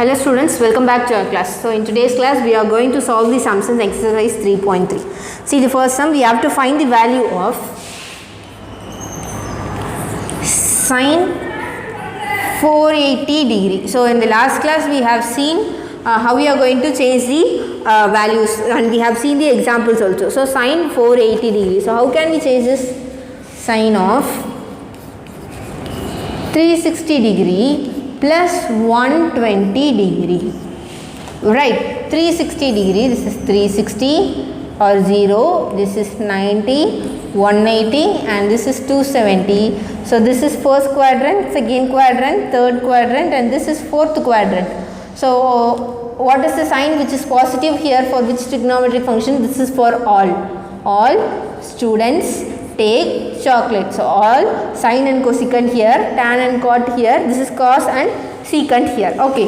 Hello students, welcome back to our class. So in today's class we are going to solve the sums in exercise 3.3. See the first sum, we have to find the value of sine 480 degree. So in the last class we have seen how we are going to change the values, and we have seen the examples also. So sine 480 degree. So how can we change this? Sine of 360 degree plus 120 degree, right? 360 degree, this is 360 or 0, this is 90, 180 and this is 270. So this is first quadrant, second quadrant, third quadrant, and this is fourth quadrant. So what is the sign which is positive here for which trigonometric function? This is for all students take chocolate. So all sine and cosecant here, tan and cot here, this is cos and secant here. Okay.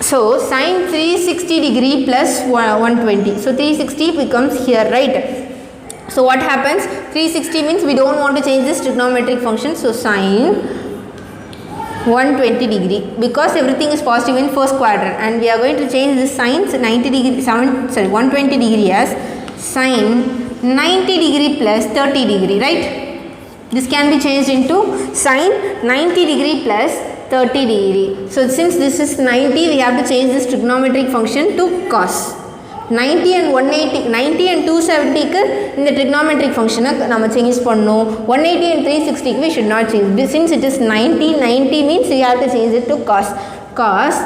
So sine 360 degree plus 120. So 360 becomes here, right? So what happens? 360 means we don't want to change this trigonometric function. So sine 120 degree, because everything is positive in first quadrant, and we are going to change this sine 120 degree as sine 90 degree plus 30 degree, right? This can be changed into sine 90 degree plus 30 degree. So since this is 90, we have to change this trigonometric function to cos. 90 and 180, 90 and 270 in the trigonometric function we change pannom. 180 and 360 we should not change. Since it is 90 means we have to change it to cos. Cos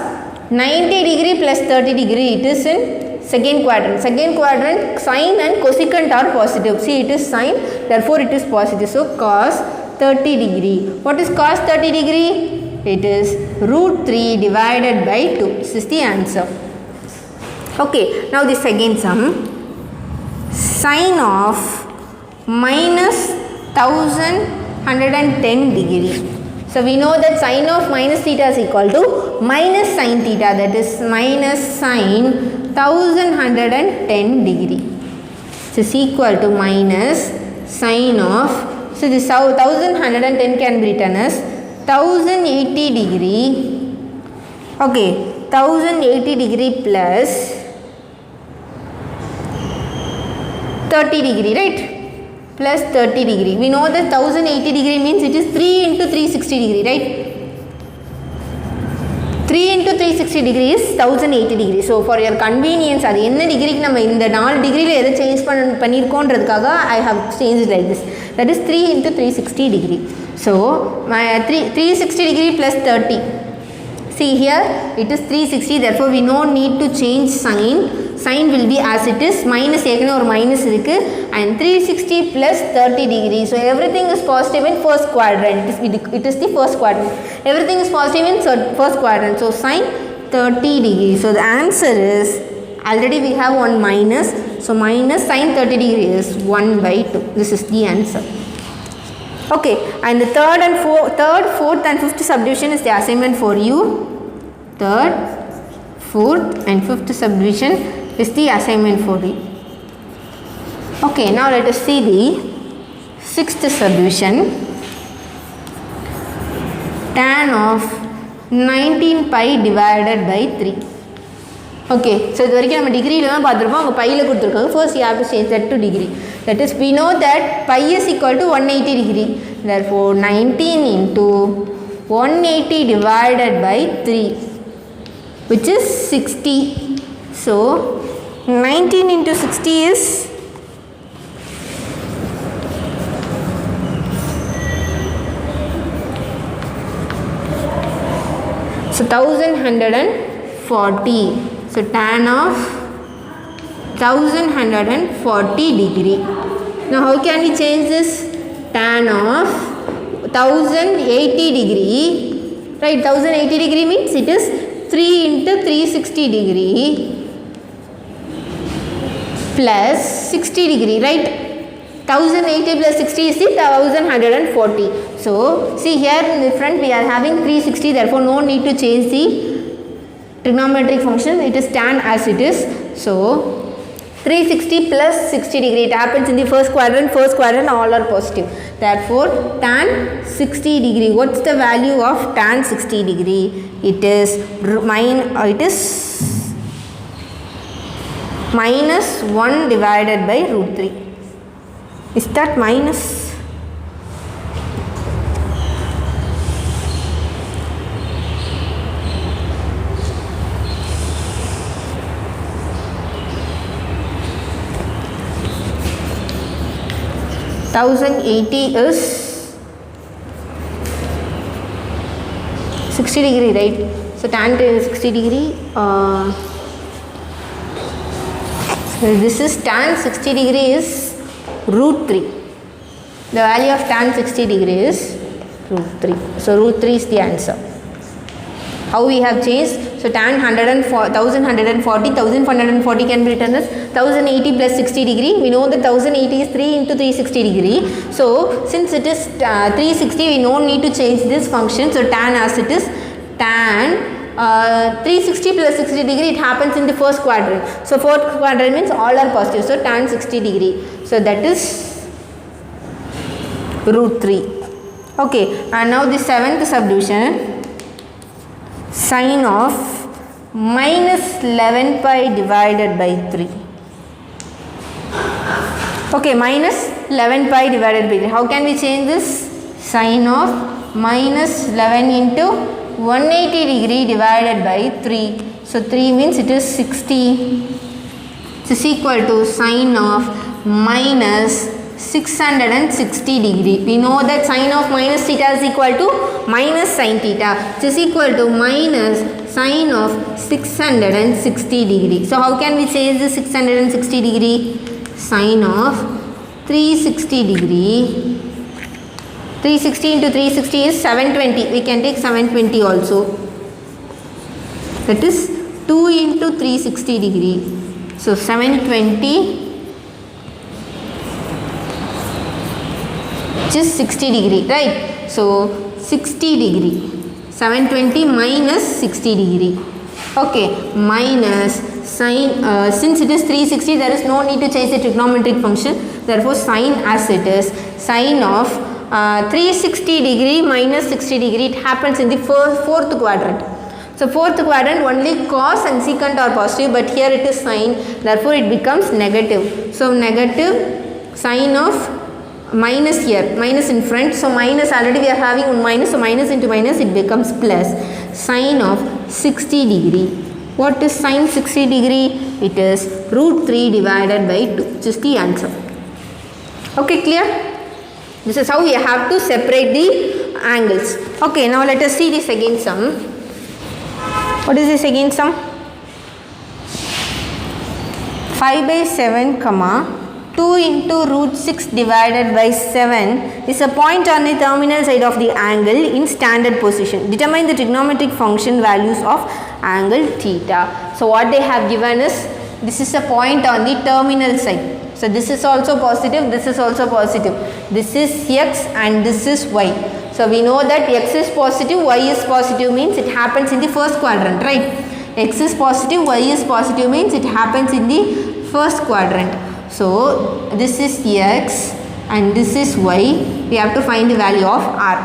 90 degree plus 30 degree, it is in second quadrant. Second quadrant, sine and cosecant are positive. See, it is sine, therefore it is positive. So cos 30 degree. What is cos 30 degree? It is root 3 divided by 2. This is the answer. Okay, now the second sum. Sine of minus 1110 degree. So we know that sine of minus theta is equal to minus sine theta, that is minus sine 1110 degree. So is equal to minus sine of, so this 1110 can be written as 1080 degree. Okay, 1080 degree plus 30 degree, right? Plus 30 degree. We know that 1080 degree means it is 3 into 360 degree, right? 3 into 360 degree is 1080 degree. So for your convenience, அது என்ன டிகிரிக்கு நம்ம இந்த 4 டிகிரியில் எதை change பண்ணியிருக்கோன்றதுக்காக I have changed like this. That is 3 into 360 degree. So 360 degree plus 30. See here it is 360, therefore we no need to change sign. Sign will be as it is, minus ஏற்கனவே ஒரு minus இருக்கு, and 360 plus 30 degree. So everything is positive in first quadrant. It is the first quadrant. Everything is positive in first quadrant. So sine 30 degree. So the answer is, already we have one minus. So minus sine 30 degree is 1 by 2. This is the answer. Okay, and the third, fourth and fifth subdivision is the assignment for you. Third, fourth and fifth subdivision is the assignment for you. Okay, now let us see the sixth subdivision. Tan of 19 pi divided by 3. Okay, so இது வரைக்கும் நம்ம டிகிரியில் தான் பார்த்துருப்போம், அவங்க பையில் கொடுத்துருக்காங்க. First you have to change that to degree. That is, we know that pi is equal to 180 degree. Therefore 19 into 180 divided by 3, which is 60. So 19 into 60 is 1140. So tan of 1140 degree. Now how can we change this? Tan of 1080 degree, right? 1080 degree means it is 3 into 360 degree plus 60 degree, right? 1080 plus 60 is 1140. So see here in the front we are having 360, therefore no need to change the trigonometric function. It is tan as it is. So 360 plus 60 degree, it happens in the first quadrant all are positive. Therefore tan 60 degree, what's the value of tan 60 degree? it is minus 1 divided by root 3. Is that minus? $1080 is 60 degree, right? So tan 60 degree. This is tan 60 degree is root 3. The value of tan 60 degree is root 3. So root 3 is the answer. How we have changed? So tan 1140 can be written as 1080 plus 60 degree. We know that 1080 is 3 into 360 degree. So since it is 360, we don't need to change this function. So tan as it is, tan 360 plus 60 degree, it happens in the first quadrant. So fourth quadrant means all are positive. So tan 60 degree. So that is root 3. Okay, and now the seventh subdivision, sine of minus 11 pi divided by 3. Okay, minus 11 pi divided by 3. How can we change this? Sine of minus 11 into 180 degree divided by 3. So 3 means it is 60. This is equal to sine of minus 660 degree. We know that sine of minus theta is equal to minus sine theta. This is equal to minus sine of 660 degree. So how can we change this 660 degree? Sine of 360 degree. 360 into 360 is 720. We can take 720 also. That is 2 into 360 degree. So 720 which is 60 degree, right? So 60 degree. 720 minus 60 degree. Okay, minus sine, since it is 360, there is no need to change the trigonometric function. Therefore, sine as it is, sine of 360 degree minus 60 degree, it happens in the fourth quadrant. So fourth quadrant only cos and secant are positive, but here it is sine, therefore it becomes negative. So negative sine of minus here, minus in front, so minus, already we are having one minus, so minus into minus it becomes plus. Sine of 60 degree. What is sine 60 degree? It is root 3 divided by 2, which is the answer. Okay, clear? This is how we have to separate the angles. Okay, now let us see the second sum. What is the second sum? 5 by 7 comma 2 into root 6 divided by 7 is a point on the terminal side of the angle in standard position. Determine the trigonometric function values of angle theta. So what they have given is, this is a point on the terminal side. So this is also positive, this is also positive. This is x and this is y. So we know that x is positive, y is positive, means it happens in the first quadrant, right? X is positive, y is positive, means it happens in the first quadrant. So this is x and this is y. We have to find the value of r.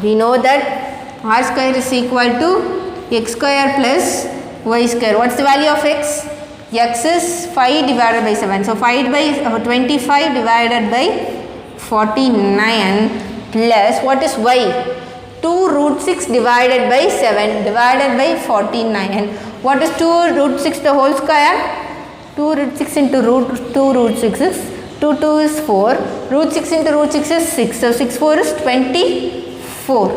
We know that r square is equal to x square plus y square. What's the value of x? X is 5 divided by 7. So 5 by 25 divided by 49 plus what is y? 2 root 6 divided by 7 divided by 49. What is 2 root 6 the whole square? 2 root 6 into root 2 root 6 is 2 2 is 4. Root 6 into root 6 is 6. So 6 4 is 24.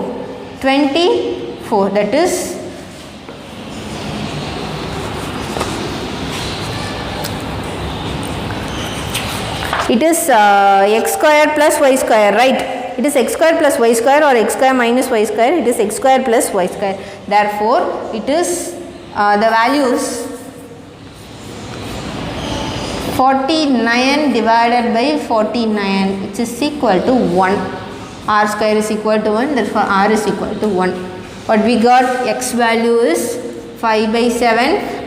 24, that is it is x square plus y square, right? It is x square plus y square or x square minus y square. It is x square plus y square. Therefore, it is the values 49 divided by 49, which is equal to 1. R square is equal to 1, therefore R is equal to 1. What we got, x value is 5 by 7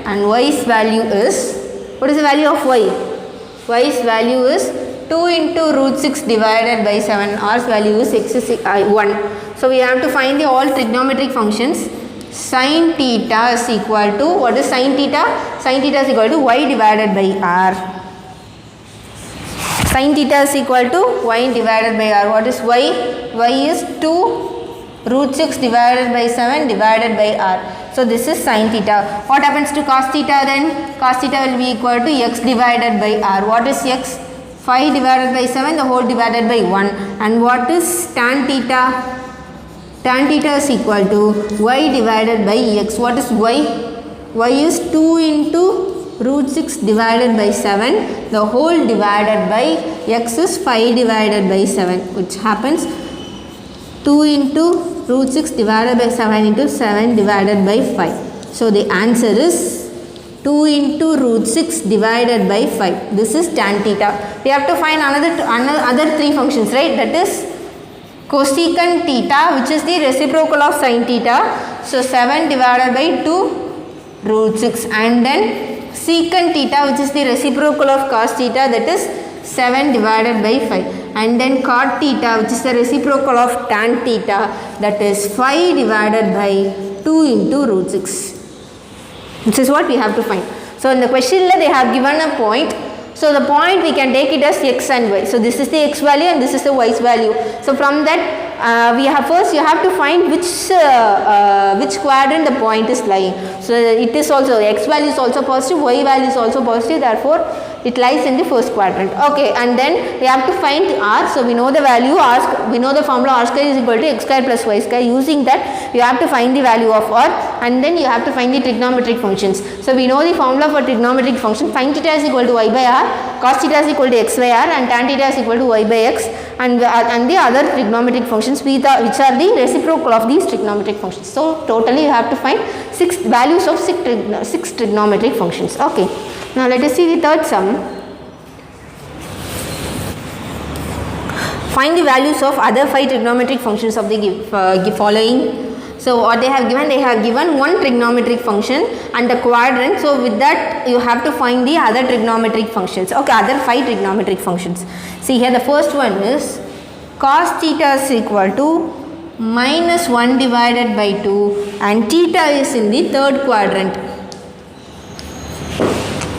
and y's value is, what is the value of y? Y's value is 2 into root 6 divided by 7. R's value is x is 1. So we have to find the all trigonometric functions. sin theta is equal to, what is sin theta? Sin theta is equal to y divided by r. Sin theta is equal to y divided by r. What is y? Y is 2 root 6 divided by 7 divided by r. So this is sin theta. What happens to cos theta then? Cos theta will be equal to x divided by r. What is x? 5 divided by 7 the whole divided by 1. And what is tan theta? Tan theta is equal to y divided by x. What is y? Y is 2 into root 6 divided by 7 the whole divided by x is 5 divided by 7, which happens 2 into root 6 divided by 7 into 7 divided by 5. So the answer is 2 into root 6 divided by 5. This is tan theta. We have to find other three functions, right? That is cosecant theta, which is the reciprocal of sin theta. So 7 divided by 2 root 6, and then secant theta, which is the reciprocal of cos theta, that is 7 divided by 5, and then cot theta, which is the reciprocal of tan theta, that is 5 divided by 2 into root 6. This is what we have to find. So in the question they have given a point. So the point we can take it as x and y. So this is the x value and this is the y's value. So from that first you have to find which quadrant the point is lying. So it is also x value is also positive, y value is also positive, therefore it lies in the first quadrant. Okay, and then we have to find r. So we know the value r, we know the formula r square is equal to x square plus y square. Using that you have to find the value of r, and then you have to find the trigonometric functions. So we know the formula for trigonometric function. Sin theta is equal to y by r, cos theta is equal to x by r, and tan theta is equal to y by x, and the other trigonometric functions which are the reciprocal of these trigonometric functions. So totally you have to find values of six trigonometric functions. Okay, now let us see the third sum. Find the values of other 5 trigonometric functions of the following. So what they have given one trigonometric function and a quadrant. So with that you have to find the other trigonometric functions. Okay, other 5 trigonometric functions. See here, the first one is cos theta is equal to minus 1 divided by 2, and theta is in the third quadrant.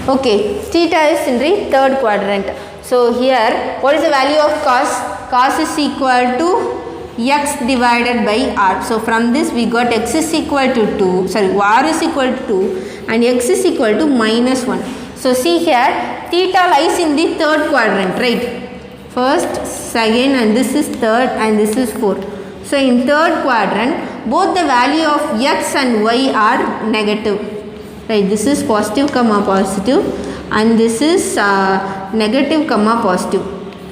Okay, theta is in the third quadrant. So here, what is the value of cos? Cos is equal to x divided by r. So from this we got x is equal to 2, sorry, r is equal to 2 and x is equal to minus 1. So see here, theta lies in the third quadrant, right? First, second, and this is third, and this is fourth. So in third quadrant, both the value of x and y are negative, right? This is positive comma positive, and this is negative comma positive,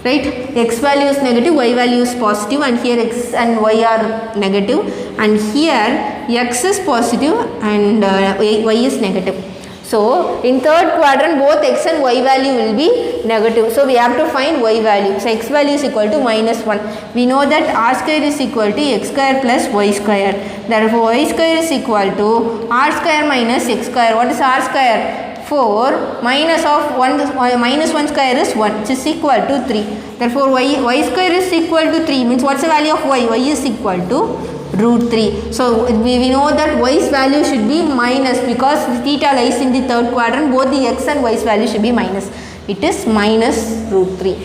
right? X value is negative, y value is positive, and here x and y are negative, and here x is positive and y is negative. So in third quadrant both x and y value will be negative. So we have to find y value. So x value is equal to minus 1. We know that r square is equal to x square plus y square. Therefore y square is equal to r square minus x square. What is r square? 4 minus of 1 minus 1 square is 1, which is equal to 3. Therefore y square is equal to 3 means what's the value of y? Y is equal to root 3. So we know that y's value should be minus because theta lies in the third quadrant. Both the x and y's value should be minus. It is minus root 3.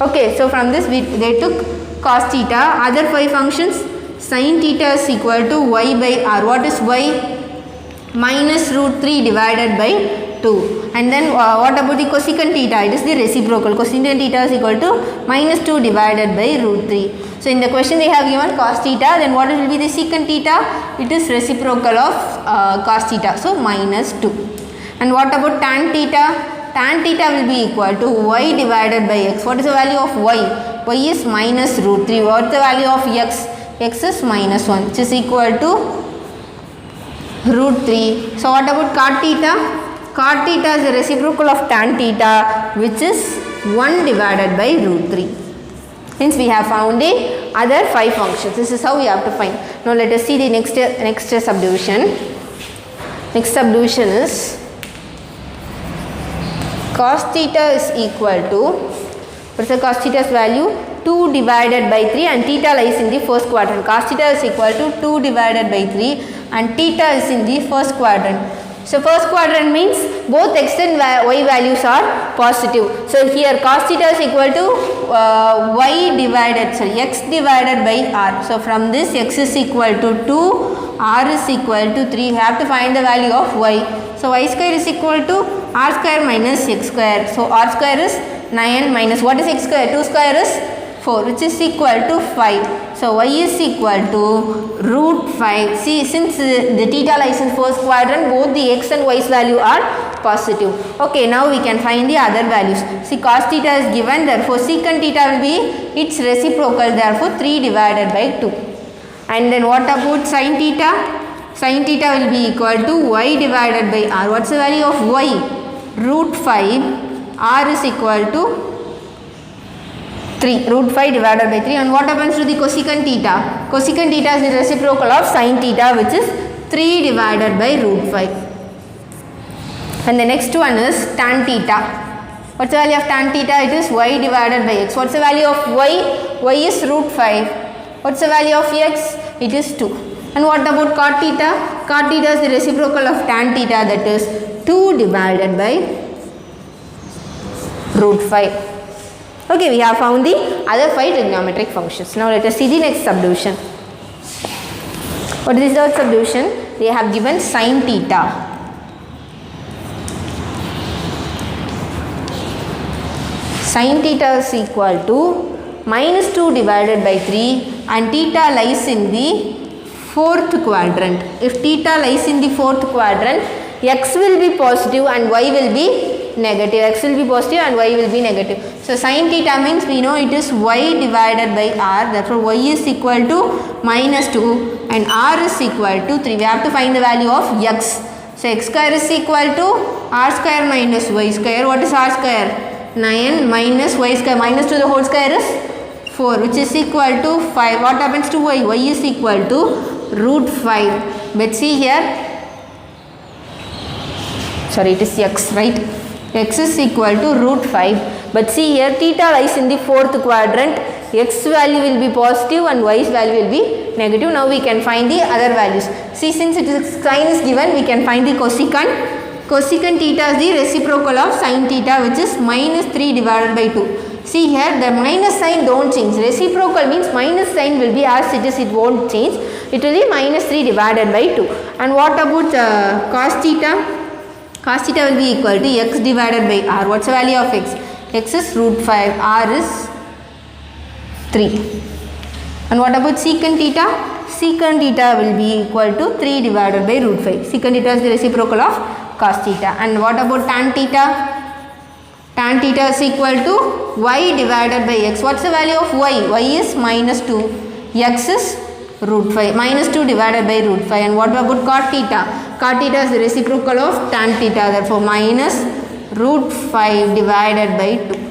Okay, so from this they took cos theta. Other 5 functions, sin theta is equal to y by r. What is y? Minus root 3 divided by 2. And then what about the cosecant theta? It is the reciprocal. Cosecant theta is equal to minus 2 divided by root 3. So in the question they have given cos theta, then what will be the secant theta? It is reciprocal of cos theta, so minus 2. And what about tan theta? Tan theta will be equal to y divided by x. What is the value of y? Y is minus root 3. What is the value of x? X is minus 1, which is equal to root 3. So what about cot theta? Cot theta is the reciprocal of tan theta, which is 1 divided by root 3. Hence we have found the other 5 functions. This is how we have to find. Now let us see the next subdivision. Next subdivision is cos theta is equal to, what is the cos theta's value? 2 divided by 3, and theta lies in the first quadrant. Cos theta is equal to 2 divided by 3, and theta is in the first quadrant. So first quadrant means both x and y values are positive. So here cos theta is equal to x divided by r. So from this x is equal to 2, r is equal to 3. We have to find the value of y. So y square is equal to r square minus x square. So r square is 9 minus what is x square? 2 square is 4, which is equal to 5. So y is equal to root 5. See, since the theta lies in first quadrant, both the x and y's value are positive. Okay, now we can find the other values. See, cos theta is given, therefore secant theta will be its reciprocal, therefore 3 divided by 2. And then what about sin theta? Sin theta will be equal to y divided by r. What's the value of y? Root 5. R is equal to 3, root 5 divided by 3. And what happens to the cosecant theta? Cosecant theta is the reciprocal of sin theta, which is 3 divided by root 5. And the next one is tan theta. What's the value of tan theta? It is y divided by x. What's the value of y? Y is root 5. What's the value of x? It is 2. And what about cot theta? Cot theta is the reciprocal of tan theta, that is 2 divided by root 5. Okay, we have found the other 5 trigonometric functions. Now let us see the next subdivision. What is the subdivision? They have given sin theta. Sin theta is equal to minus 2 divided by 3 and theta lies in the fourth quadrant. If theta lies in the fourth quadrant, x will be positive and y will be negative. X will be positive and y will be negative. So sin theta means we know it is y divided by r, therefore y is equal to minus 2 and r is equal to 3. We have to find the value of x. So x square is equal to r square minus y square. What is r square? 9 minus y square, minus to the whole square is 4, which is equal to 5. What happens to y? Y is equal to root 5. But see here, sorry, it is x, right? X is equal to root 5. But see here, theta lies in the fourth quadrant. X value will be positive and y's value will be negative. Now we can find the other values. See, since it is sin is given, we can find the cosecant. Cosecant theta is the reciprocal of sin theta, which is minus 3 divided by 2. See here, the minus sign don't change. Reciprocal means minus sign will be as it is, it won't change. It will be minus 3 divided by 2. And what about cos theta? Cos theta will be equal to x divided by r. What's the value of x? X is root 5, r is 3. And what about secant theta? Secant theta will be equal to 3 divided by root 5. Secant theta is the reciprocal of cos theta. And what about tan theta? Tan theta is equal to y divided by x. What's the value of y? Y is minus 2. X is root 5. Minus 2 divided by root 5. And what about cot theta? Cot theta is the reciprocal of tan theta. Therefore, minus root 5 divided by 2.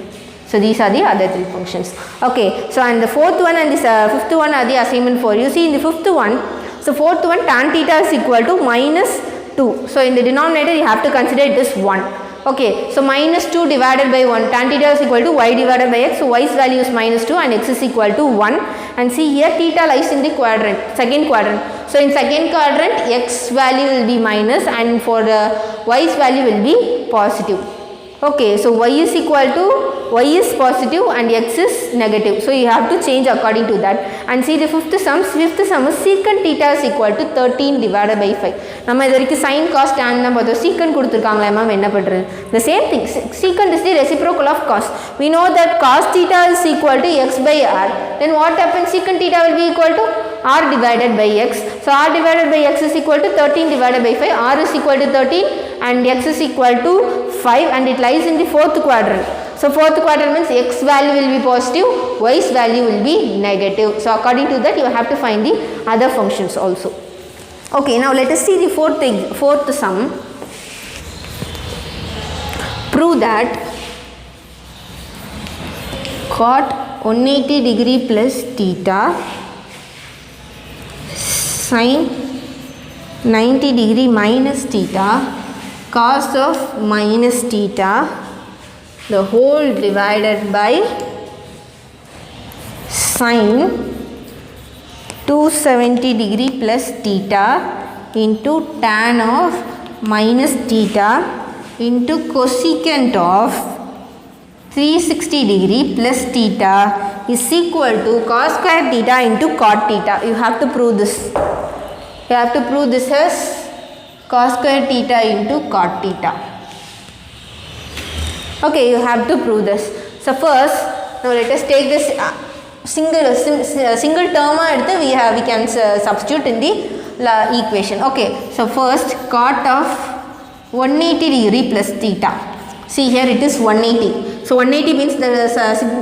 So these are the other 3 functions. Okay. So and the fourth one and the fifth one are the assignment for you. See in the fifth one, so fourth one tan theta is equal to minus 2. So in the denominator you have to consider it as 1. Okay, so minus 2 divided by 1, tan theta is equal to y divided by x, so y's value is minus 2 and x is equal to 1. And see here theta lies in the quadrant, second quadrant. So in second quadrant x value will be minus and for the y's value will be positive. Okay, so y is equal to, y is positive and x is negative. So you have to change according to that. And see the fifth sum is secant theta is equal to 13 divided by 5. நம்ம இதற்கு sin cos tan தான் பார்த்தோம். secant கொடுத்திருக்காங்களே ma'am என்ன பண்றது? The same thing. Secant is the reciprocal of cos. We know that cos theta is equal to x by r. Then what happens? Secant theta will be equal to r divided by x. So r divided by x is equal to 13 divided by 5. R is equal to 13 and x is equal to 5 and it lies in the fourth quadrant. So fourth quadrant means x value will be positive, y's value will be negative. So according to that you have to find the other functions also. Okay, now let us see the fourth sum. Prove that cot 180 degree plus theta sin 90 degree minus theta cos of minus theta the whole divided by sin 270 degree plus theta into tan of minus theta into cosecant of 360 degree plus theta is equal to cos square theta into cot theta. You have to prove this. You have to prove this as cos square theta into cot theta. Okay, you have to prove this. So first, now let us take this single term we can substitute in the equation. Okay, so first cot of 180 degree plus theta. See here it is 180. So 180 means the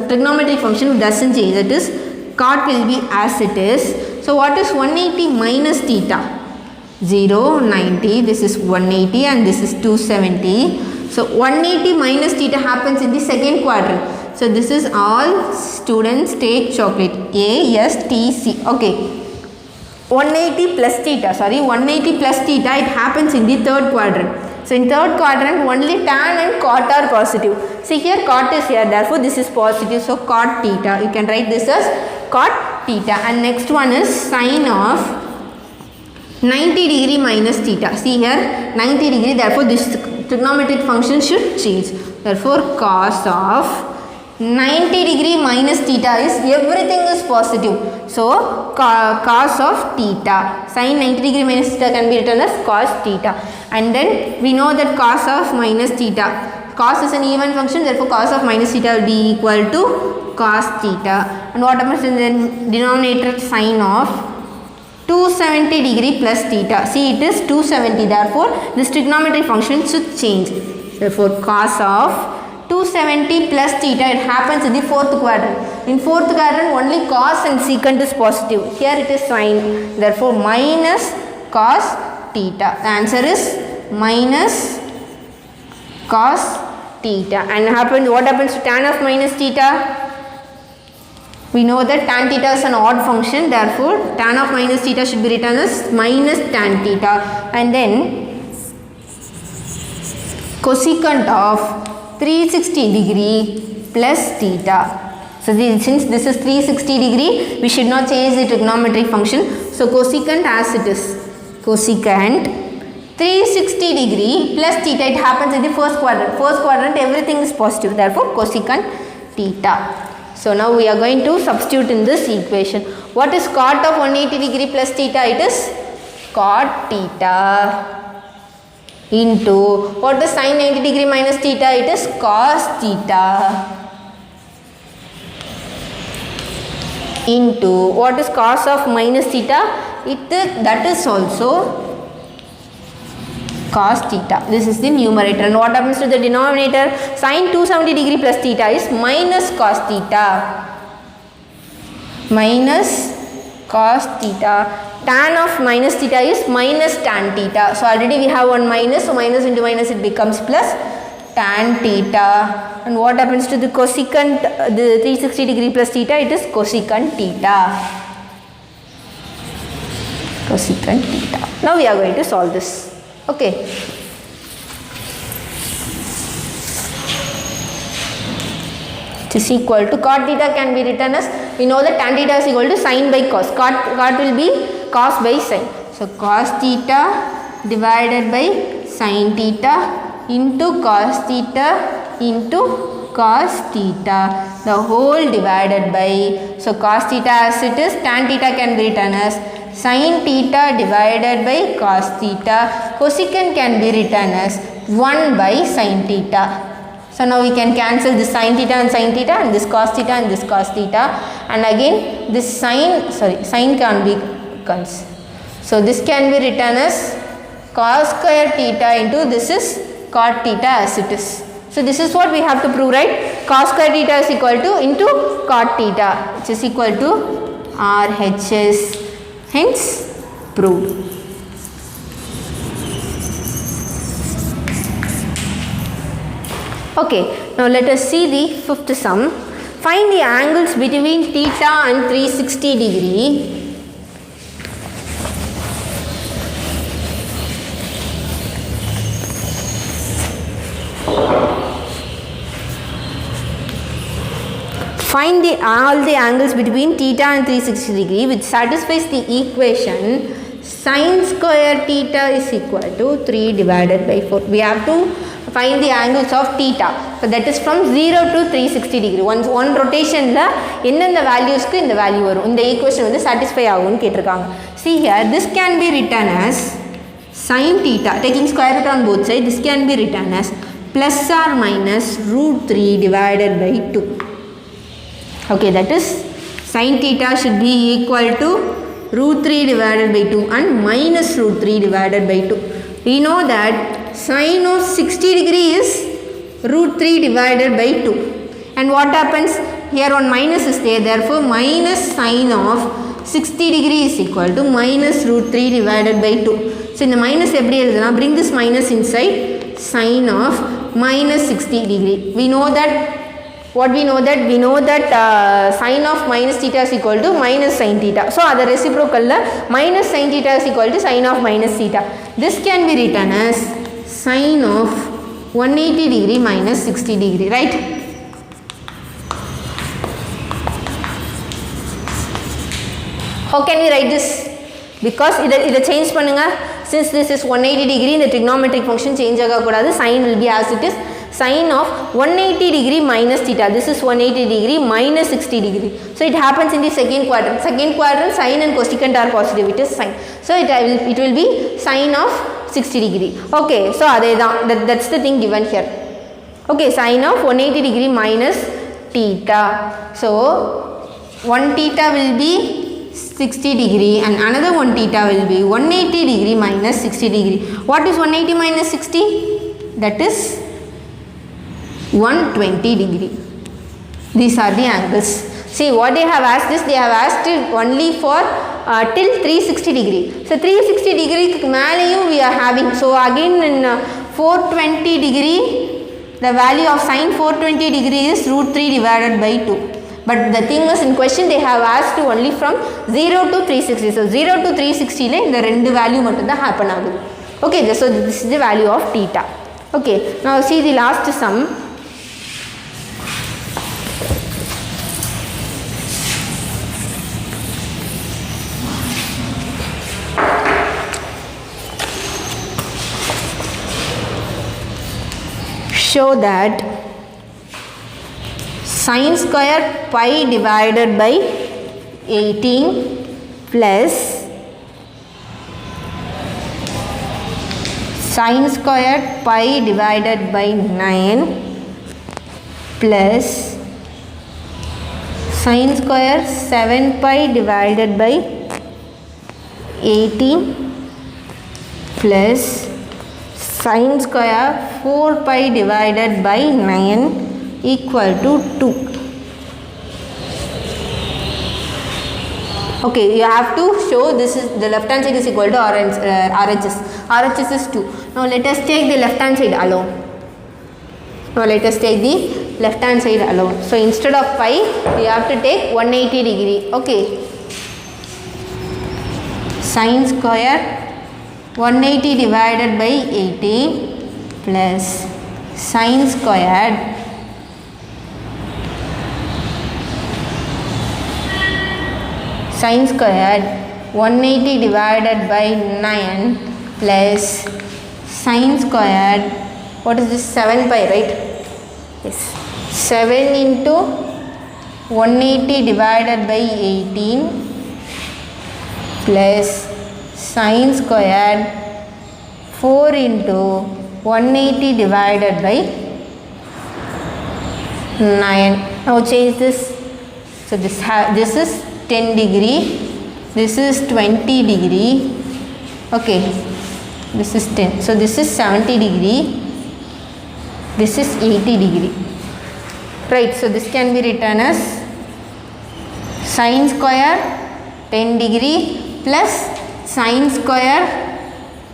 trigonometric function doesn't change. That is cot will be as it is. So what is 180 minus theta? 0, 90. This is 180 and this is 270. So 180 minus theta happens in the second quadrant. So this is all students take chocolate. A, S, T, C. Okay. 180 plus theta. Sorry, 180 plus theta. It happens in the third quadrant. So in third quadrant only tan and cot are positive. See here cot is here. Therefore this is positive. So cot theta. You can write this as cot theta. And next one is sine of 90 degree minus theta. See here 90 degree. Therefore this trigonometric function should change. Therefore cos of 90 degree minus theta is everything is positive. So cos of theta. Sin 90 degree minus theta can be written as cos theta. And then we know that cos of minus theta. Cos is an even function. Therefore cos of minus theta will be equal to cos theta. And what happens in the denominator? Sin of 270 degree plus theta. See it is 270. Therefore this trigonometric function should change. Therefore cos of 270 plus theta, it happens in the fourth quadrant. In fourth quadrant only cos and secant is positive. Here it is sine. Therefore minus cos theta. The answer is minus cos theta. And what happens to tan of minus theta? We know that tan theta is an odd function. Therefore tan of minus theta should be written as minus tan theta. And then cosecant of 360 degree plus theta. So since this is 360 degree, we should not change the trigonometric function. So cosecant as it is. Cosecant 360 degree plus theta. It happens in the first quadrant. First quadrant everything is positive. Therefore cosecant theta. So now we are going to substitute in this equation. What is cot of 180 degree plus theta? It is cot theta. Into what is sin 90 degree minus theta? It is cos theta. Into what is cos of minus theta? That is also cos theta. This is the numerator. And what happens to the denominator? Sin 270 degree plus theta is minus cos theta. Minus cos theta. Tan of minus theta is minus tan theta. So already we have one minus. So minus into minus it becomes plus tan theta. And what happens to the cosecant, the 360 degree plus theta? It is cosecant theta. Cosecant theta. Now we are going to solve this. Okay. It is equal to cot theta can be written as, we know that tan theta is equal to sin by cos. Cot will be cos by sin. So cos theta divided by sin theta into cos theta into cos theta, the whole divided by, so cos theta as it is, tan theta can be written as sin theta divided by cos theta. Cosecant can be written as 1 by sin theta. So now we can cancel this sin theta and this cos theta and this cos theta, and again this sin can be cancelled. So this can be written as cos square theta into this is cot theta as it is. So this is what we have to prove, right? Cos square theta is equal to into cot theta, which is equal to RHS. Hence proved. Okay, now let us see the fifth sum. Find the angles between theta and 360 degree. Find all the angles between theta and 360 degree which satisfies the equation Sin square theta is equal to 3 divided by 4. We have to find the angles of theta. So that is from 0 to 360 degree. One rotation la the values ku in the value varum. In the equation வந்து satisfy ஆகும்னு கேட்டிருக்காங்க. See here, this can be written as sin theta. Taking square root on both sides, this can be written as plus or minus root 3 divided by 2. Okay, that is sin theta should be equal to root 3 divided by 2 and minus root 3 divided by 2. We know that sin of 60 degree is root 3 divided by 2. And what happens? Here one minus is there, therefore minus sin of 60 degree is equal to minus root 3 divided by 2. So in the minus eppadi eludana, bring this minus inside, sin of minus 60 degree. We know that sin of minus theta is equal to minus sin theta. So the reciprocal la minus sin theta is equal to sin of minus theta. This can be written as sin of 180 degree minus 60 degree, right? How can we write this? Because ida change pannunga. Since this is 180 degree, the trigonometric function change aga kodadu. Sin will be as it is. Sin of 180 degree minus theta. This is 180 degree minus 60 degree. So it happens in the second quadrant. Second quadrant, sin and cosecant are positive. It is sin. So it will be sin of 60 degree. Okay. So that's the thing given here. Okay. Sin of 180 degree minus theta. So 1 theta will be 60 degree and another 1 theta will be 180 degree minus 60 degree. What is 180 minus 60? That is 120 degree. These are the angles. See what they have asked is, they have asked only for till 360 degree. So 360 degree மேலேயும் we are having. So again in 420 degree, the value of sin 420 degree is root 3 divided by 2. But the thing is, in question they have asked only from 0 to 360. So 0 to 360 la இந்த ரெண்டு value மட்டும் தான் happen ஆகுது. Okay, so this is the value of theta. Okay, now see the last sum. Show that sin square pi divided by 18 plus sin square pi divided by 9 plus sin square 7 pi divided by 18 plus sin square 4 pi divided by 9 equal to 2. Okay, you have to show this is the left hand side is equal to RHS. RHS is 2. Now let us take the left hand side alone. So instead of pi, we have to take 180 degree. Okay. Sin square 180 divided by 18 plus sin squared 180 divided by 9 plus sin squared, what is this, 7 pi, right? Yes, 7 into 180 divided by 18 plus sin squared 4 into 180 divided by 9. Now change this. So this is 10 degree, this is 20 degree. Okay, this is 10. So this is 70 degree, this is 80 degree. Right, so this can be written as sin square 10 degree plus sin square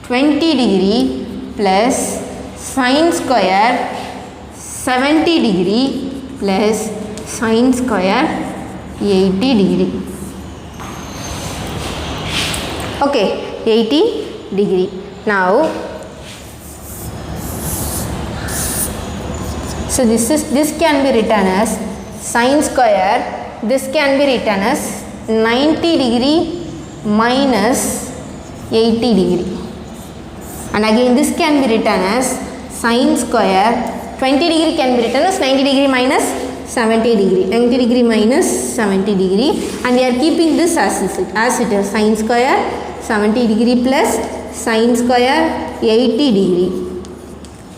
20 degree plus sin square 70 degree plus sin square 80 degree. Okay, 80 degree. Now so this can be written as sin square, this can be written as 90 degree minus 80 degree. And again this can be written as sine square 20 degree can be written as 90 degree minus 70 degree. 90 degree minus 70 degree, and we are keeping this as it is sine square 70 degree plus sine square 80 degree.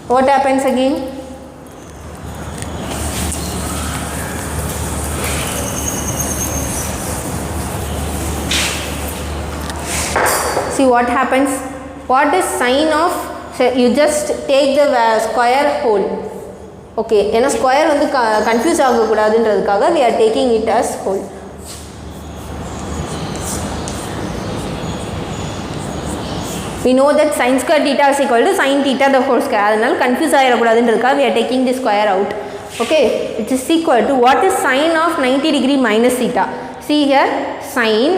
What happens again? See what happens. What is sine of, so you just take the square whole. Okay, ஏன்னா square வந்து confuse ஆகக்கூடாதுன்றதுக்காக we are taking it as whole. We know that sin square theta is equal to sin theta the whole square. அதனால confuse ஆகிடக்கூடாதுன்றதுக்காக we are taking the square out. Okay, it is equal to what is sine of 90 degree minus theta. See here, sine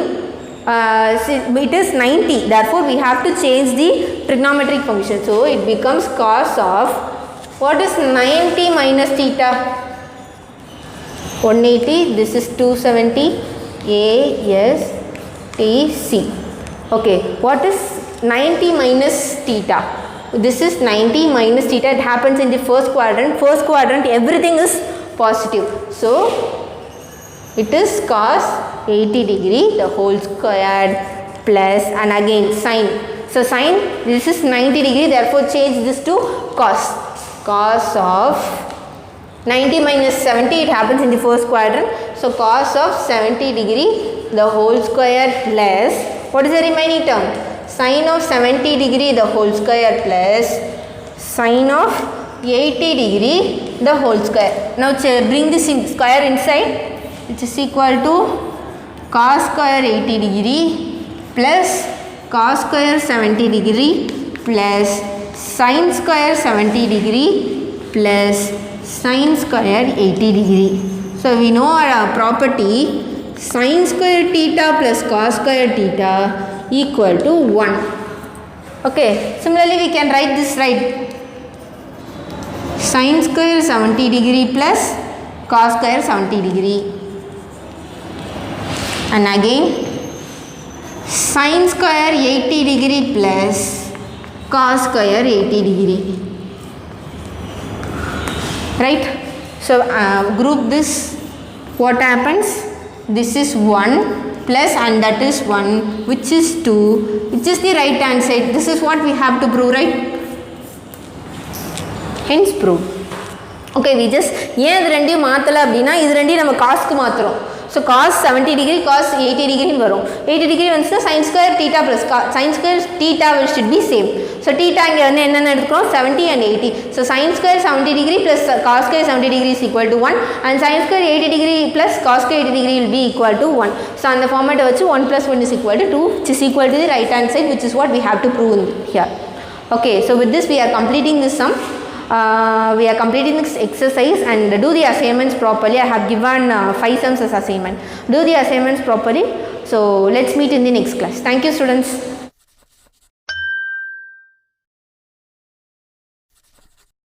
it is 90, therefore we have to change the trigonometric function. So it becomes cos of, what is 90 minus theta? 180, this is 270 A S T C. Okay, what is 90 minus theta? This is 90 minus theta. It happens in the first quadrant. First quadrant everything is positive, so it is cos 80 degree the whole squared plus, and again sine. So sine, this is 90 degree, therefore change this to cos. Cos of 90 minus 70, it happens in the first quadrant. So cos of 70 degree the whole square plus, what is the remaining term? Sine of 70 degree the whole square plus sine of 80 degree the whole square. Now bring this square inside. It is equal to cos square 80 degree plus cos square 70 degree plus sin square 70 degree plus sin square 80 degree. So we know our property sin square theta plus cos square theta equal to 1. Okay, similarly we can write this, right? Sin square 70 degree plus cos square 70 degree, and again sin square 80 degree plus cos square 80 degree, right? So group this, what happens? This is 1 plus, and that is 1, which is 2, which is the right hand side. This is what we have to prove, right? Hence prove. Okay, we just ஏன் இது ரெண்டையும் மாற்றலை அப்படின்னா இது ரெண்டையும் நம்ம காஸ்க்கு மாற்றுறோம். So cos 70 degree cos 80 டிகிரின்னு வரும். 80 டிகிரி வந்துச்சுன்னா sine square theta plus sine square theta will should be same. So theta இங்கே வந்து என்னென்ன எடுக்கிறோம் 70 and 80. So sine square 70 degree plus cos square 70 degree is equal to 1, and sine square 80 degree plus cos square 80 degree will be equal to 1. So அந்த ஃபார்மேட்டை வச்சு 1 + 1 is equal to 2, which is equal to the right hand side, which is what we have to prove here. Okay, so with this we are completing this sum. We are completing this exercise, and do the assignments properly. I have given 5 sums as assignment. Do the assignments properly. So let's meet in the next class. Thank you, students.